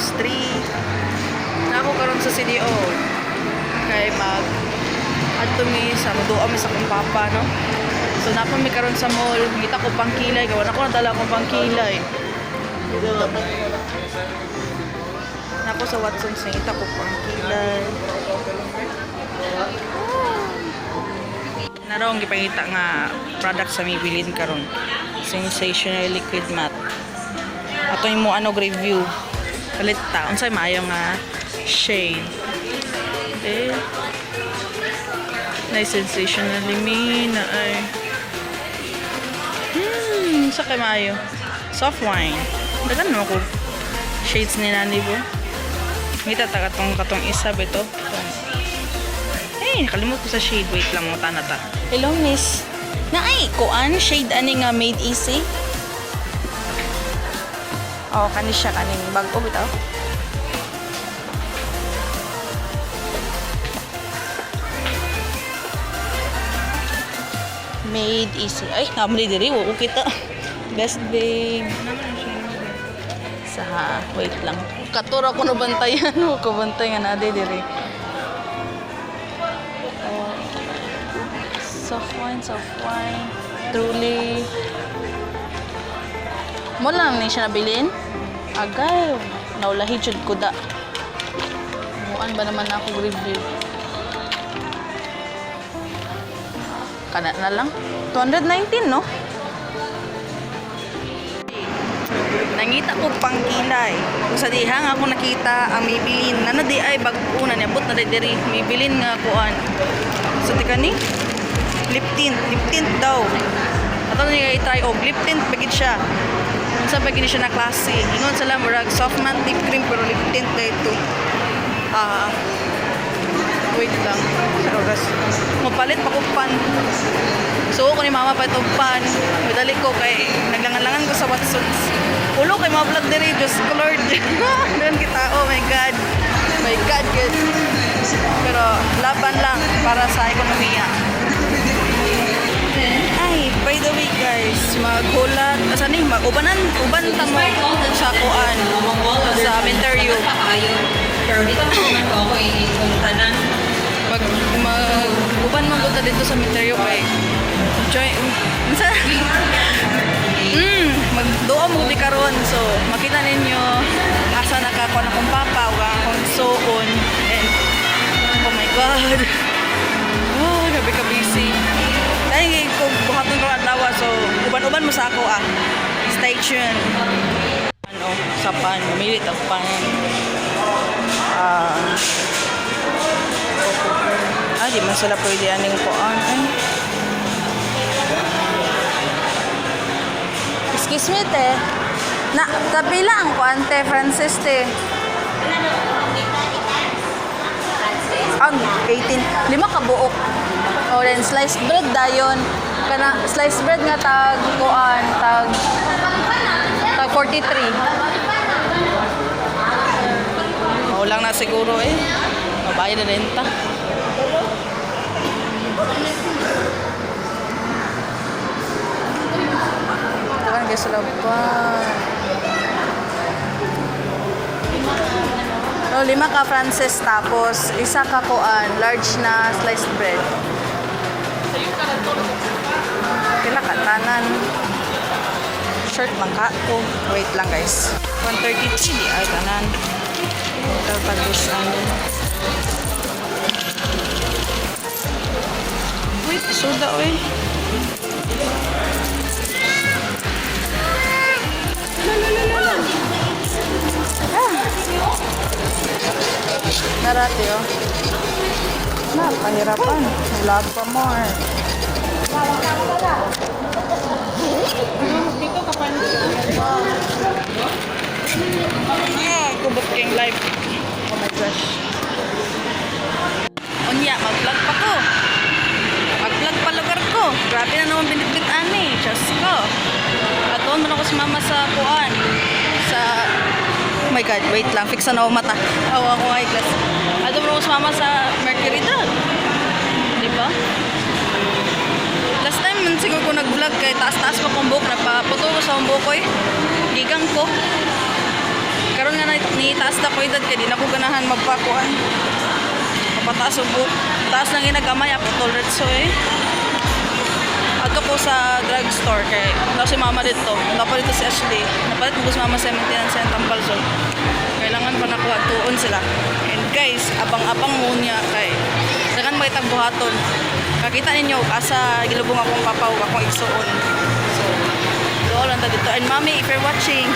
Tapos 3. Na ako karon sa CDO. Kay mag adto mi sa muduo mi sa akong papa, no. So na mi karon sa mall, ngita ko pangkilay, gawa na ko nadala akong pangkilay. Nako sa Watson's ngita ko pangkilay. Narong gipangita nga product sa mibilin karon. Sensational liquid matte. Ato mo ano review. Palit ta unsay maayo nga shade. Eh. Nice sensationally mean na ay. Sa kay maayo. Soft wine. Dagan mo ko shades ni nani bo. Ngita ta katong isa ba ito? Eh, nakalimot ko sa shade. Wait lang mo tanata. Hello, miss. Naay, kuan shade ani nga made easy. Oh, kani siya kaning bag-o bitaw. Made easy. Ay, namali diri wo kita. Best babe. Sa wait lang. Katura ko no bantayan, ko bantayan na diri. Soft wine. Truly. Mo lang ni siya nabilin. Agay, naulahi jud ko da. Muan ba naman ako review? Kana na lang. 219, no? Nangita ko pangkilay. Kung sa dihang ako nakita ang Maybelline. Nana di ay bag-o na niabot na diri. Maybelline nga kuan. So tika ni lip tint daw. Ato ni nga i-try og lip tint bagid siya. Unsa bagid siya na klase. Ingon sala murag soft matte lip cream pero lip tint dayto. Wait lang. Sarogas. Mapalit pa ko pan. So ko ni mama pa itong pan. Madali ko kay naglangan-langan ko sa Watson's. Ulo kay mga vlog diri just colored. Doon kita. Oh my god. My god, guys. Pero laban lang para sa ekonomiya. Ay, by the way guys, maghulat, uban ta mo sa kuan sa interview. Pero dito naman ko ako tanan. Uban mo buta dito sa interview kay join magduo mo di karon, so makita ninyo asa nakakuha na kong papa o akong suon and oh my god, gabi ka busy. Dahil kung buhaton ko ang lawa, so uban-uban mo sa ako stay tuned. Sa pan, mamilit ang pan. Di man sila pwede aning kuan. Excuse me, te. Na, kapila ang kuan, te, Francis, te. Ang 18. 5 ka buok. O then sliced bread dayon. Kana sliced bread nga tag kuan, tag 43. Mao lang na siguro eh. Mabayad na renta. Kan guys laba. No, 5 ka Francis tapos isa ka kuan, large na sliced bread. Kila ka tanan. Short man ka ko. Wait lang guys. 133 di ay tanan. Total pagos ano. Wait, soda oy. Narati oh. Pahirapan. Lag pa more. Dito ka pa. Kubot king live. Oh my gosh. Unya, mag-vlog pa ko. Mag-vlog pa lugar ko. Grabe na naman binitbit ani. Diyos ko. At doon man ako si mama sa kuan. Sa... Oh my god, wait lang. Fix na ako mata. Awa ko eyeglass. At doon man ako si mama sa Mercury Drug. Diba? Last time man siguro ko nag-vlog kay taas-taas pa kong buhok. Nagpaputo ko sa kong buhok ko eh. Gigang ko. Karon nga ni taas na ko edad kay di na ko ganahan magpakuan. Mapataas og buhok. Taas lang ginagamay ako tolerate so eh. Ato ko sa drugstore kay na si mama dito. Napalit si Ashley. Napalit ko si mama sa maintenance sa Tambal so. Kailangan pa nakuha tuon sila. And guys, abang-abang mo niya kay dagan makitag buhaton. Kakita ninyo asa gilubong akong papaw akong igsuon. So, doon lang ta dito. And mommy, if you're watching,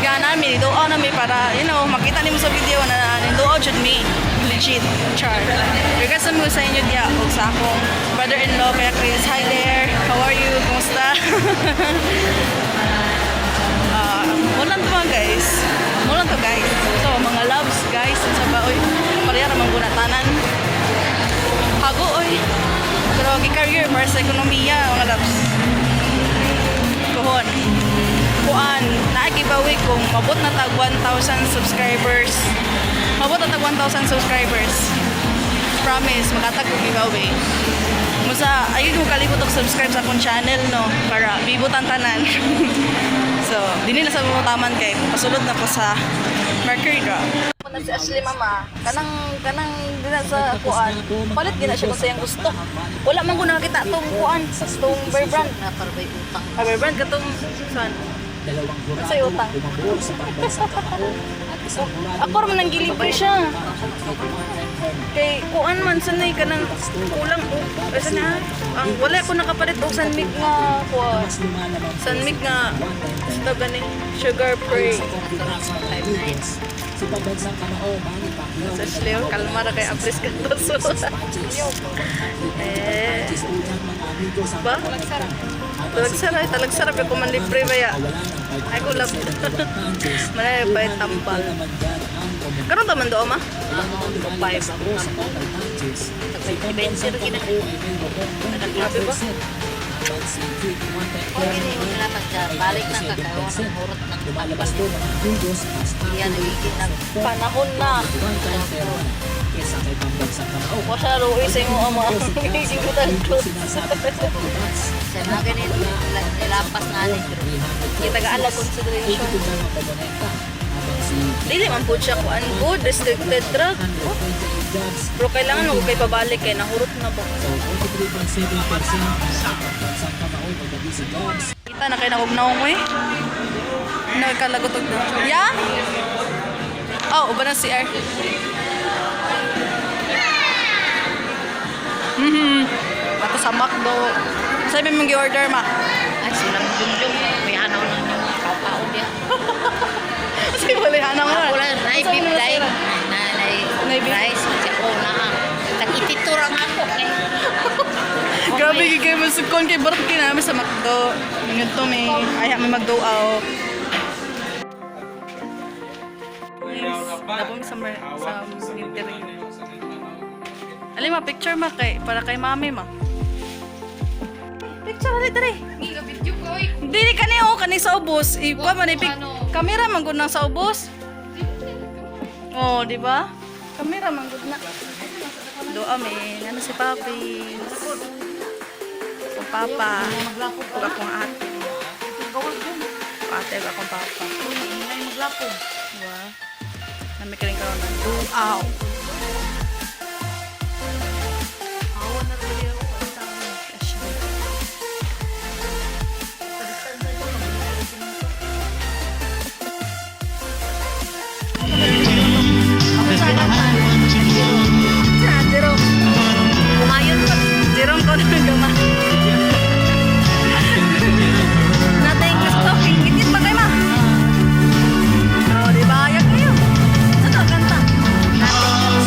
ganan mi doon na mi para makita nimo sa video na doon jud mi legit char. Regards sa mga sa inyo diya o sa akong brother-in-law kaya Chris. Hi there. How are you? Kumusta? Mulan to guys. Mulan to guys. So mga loves guys sa baoy. Pareha ra man gunatanan. Hago oy. Pero gi-career para sa ekonomiya mga loves. Kuhon. Kuan, na-giveaway kung mabot na tag 1,000 subscribers. Mabot na tag 1,000 subscribers. Promise, makatag ko giveaway. Musa, ayun mo kalibot og subscribe sa akong channel, no? Para bibutan tanan. So, dili na sa mamutaman kay pasulod na ko sa Mercury Drop. Kung si Ashley mama, kanang dina sa kuan, palit gina siya kung sayang gusto. Wala man ko nakita tong kuan, tong Bear Brand. Naparbay utang. Bear Brand katong saan? Sa utang. Ako raman nang gilibre siya. Kay kuan man sanay ka nang kulang asa na ang wala ko nakapalit og sanmig nga kuan. Sanmig nga ito gani sugar free. Sa Sleo, kalma na kay Abris ka to. Ba? Talag sarap yung kuman libre ba ya? Ay ko love. Manay ba yung tambal? Karon taman doon ma? 5 ako. Tag-20 rin na. Nagkabi ba? Kung hindi mo nilatag dyan, balik na kakawa ng hurot ng lumalabas doon. Yan, nagiging Panahon na. O siya luwi sa imo ama. Gibutan ko. Sa mga ganito, nilapas natin. Kita ga-ala consideration. Dili man po siya kuan good restricted drug. Pero kailangan mo kay pabalik kay nahurot na ba. Kita na kay nagugnaong eh. Nagkalagotog na. Yeah? Oh, uba na si R. Ato sa McDo. Sabi mong gi-order ma. Ay, silang junjung. May hanaw na yung kapao niya. Kasi wala nga. Wala, naay beef dahil. Naay rice. Kasi na. Tag-ititurang ako. Grabe gigay mo sukon kay barat namin sa McDo. Ngayon to may ay may magdoaw. Tapos sa interview. Alim ma picture ma kay para kay mami ma. Picture dali. Nga video ko eh. Dili kani kani sa ubos. Ikuha man ipik. Kamera man gud nang sa ubos. Oh, di ba? Kamera man gud na. Doa may ano si Papi. O Papa. Ug akong ate. Ate ug akong papa. Ay, maglapog. Diba? Nami ka rin karoon ng duaw. Awan na rin ako. Jerome. Kumayon pa. Jerome ko na gama. Nating gusto. Ingit pa kayo ma. Oh, di ba? Ayak kayo. Ano kanta? Nating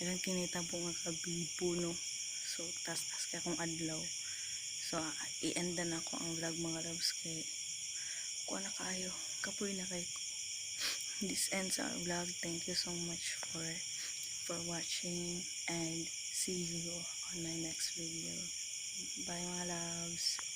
Kailan kinita po nga kabibo no. So tas kaya kong adlaw. So i-end na ako ang vlog mga loves kay kuha na kayo. Kapoy na kay ko. This ends our vlog. Thank you so much for watching and see you on my next video. Bye mga loves.